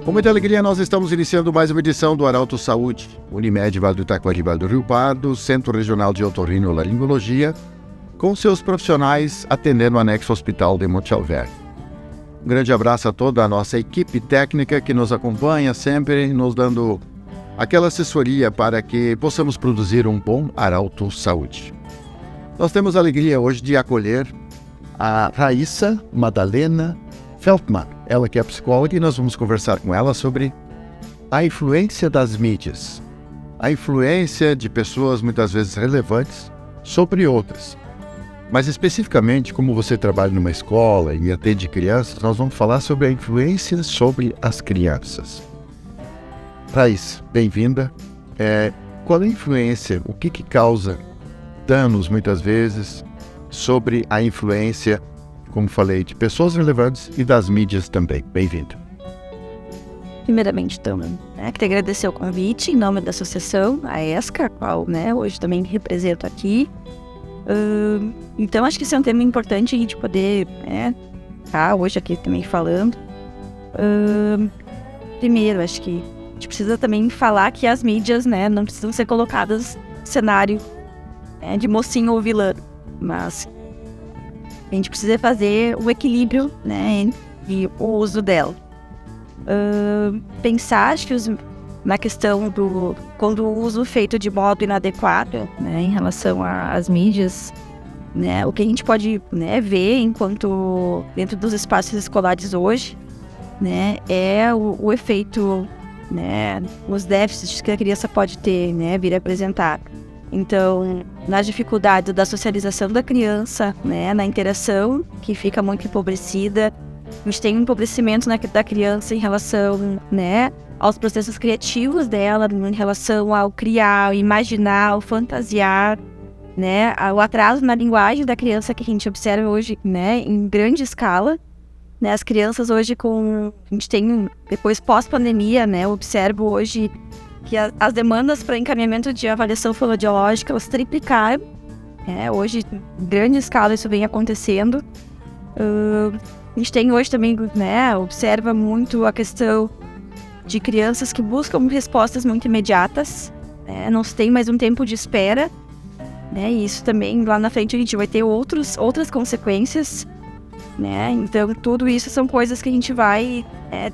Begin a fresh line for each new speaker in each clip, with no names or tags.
Com muita alegria, nós estamos iniciando mais uma edição do Arauto Saúde, Unimed Vale do Itacoari, Vale do Rio Pardo, Centro Regional de Otorrinolaringologia, com seus profissionais atendendo o Anexo Hospital de Monte Alverne. Um grande abraço a toda a nossa equipe técnica que nos acompanha sempre, nos dando aquela assessoria para que possamos produzir um bom Arauto Saúde. Nós temos a alegria hoje de acolher a Raíssa Madalena Feldman, ela que é psicóloga, e nós vamos conversar com ela sobre a influência das mídias, a influência de pessoas muitas vezes relevantes sobre outras. Mas especificamente, como você trabalha numa escola e atende crianças, nós vamos falar sobre a influência sobre as crianças. Raíssa, bem-vinda. Qual é a influência, o que causa danos muitas vezes sobre a influência, como falei, de pessoas relevantes e das mídias também? Bem-vindo.
Primeiramente, então, queria agradecer o convite em nome da associação, a ESCA, a qual hoje também represento aqui. Então, acho que esse é um tema importante a gente poder estar hoje aqui também falando. Primeiro, acho que a gente precisa também falar que as mídias não precisam ser colocadas no cenário de mocinho ou vilã, mas a gente precisa fazer o equilíbrio e o uso dela. Pensar, acho que na questão quando o uso feito de modo inadequado em relação às mídias, o que a gente pode ver enquanto dentro dos espaços escolares hoje é o efeito, os déficits que a criança pode ter, vir a apresentar. Então, nas dificuldades da socialização da criança, na interação, que fica muito empobrecida, a gente tem um empobrecimento da criança em relação aos processos criativos dela, em relação ao criar, ao imaginar, ao fantasiar, o atraso na linguagem da criança que a gente observa hoje em grande escala. As crianças hoje a gente tem, depois pós-pandemia, eu observo hoje que as demandas para encaminhamento de avaliação fonoaudiológica, elas triplicaram. Hoje, em grande escala, isso vem acontecendo. A gente tem hoje também, observa muito a questão de crianças que buscam respostas muito imediatas. Não se tem mais um tempo de espera. E isso também, lá na frente, a gente vai ter outras consequências. Então, tudo isso são coisas que a gente vai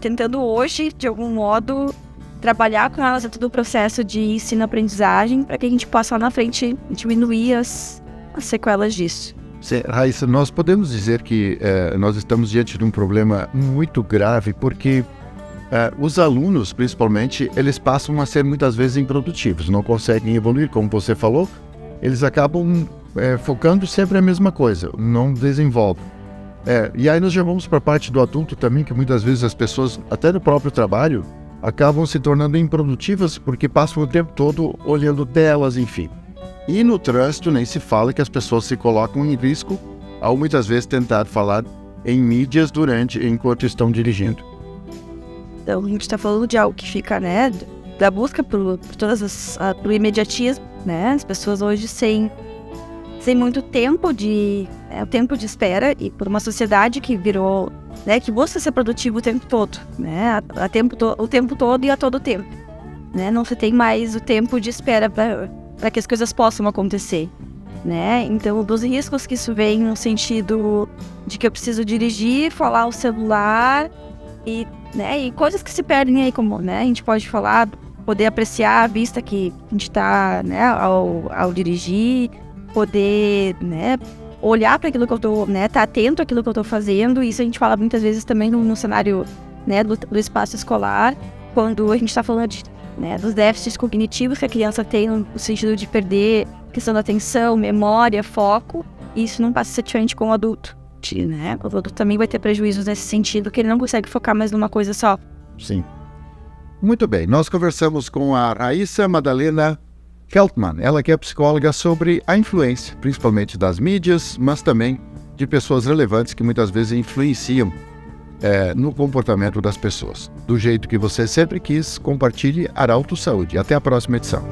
tentando hoje, de algum modo, trabalhar com elas dentro do processo de ensino-aprendizagem para que a gente possa lá na frente diminuir as sequelas disso.
Raíssa, nós podemos dizer que nós estamos diante de um problema muito grave porque os alunos, principalmente, eles passam a ser muitas vezes improdutivos, não conseguem evoluir, como você falou, eles acabam focando sempre a mesma coisa, não desenvolvem. E aí nós já vamos para a parte do adulto também, que muitas vezes as pessoas, até no próprio trabalho, acabam se tornando improdutivas porque passam o tempo todo olhando telas, enfim. E no trânsito nem se fala que as pessoas se colocam em risco ao muitas vezes tentar falar em mídias enquanto estão dirigindo.
Então a gente está falando de algo que fica, da busca por pelo imediatismo, as pessoas hoje sem muito tempo o tempo de espera, e por uma sociedade que virou, que busca ser produtivo o tempo todo, o tempo todo e a todo tempo, não se tem mais o tempo de espera para que as coisas possam acontecer, então dos riscos que isso vem no sentido de que eu preciso dirigir, falar o celular e coisas que se perdem aí, como a gente pode falar, poder apreciar a vista que a gente está ao dirigir, poder olhar para aquilo que eu estou, estar atento àquilo que eu estou fazendo. Isso a gente fala muitas vezes também no cenário do espaço escolar, quando a gente está falando dos déficits cognitivos que a criança tem no sentido de perder questão da atenção, memória, foco. E isso não passa a ser diferente com o adulto. O adulto também vai ter prejuízos nesse sentido, que ele não consegue focar mais numa coisa só.
Sim. Muito bem, nós conversamos com a Raíssa Madalena Feldman, ela que é psicóloga, sobre a influência, principalmente das mídias, mas também de pessoas relevantes que muitas vezes influenciam no comportamento das pessoas. Do jeito que você sempre quis, compartilhe Arauto Saúde. Até a próxima edição.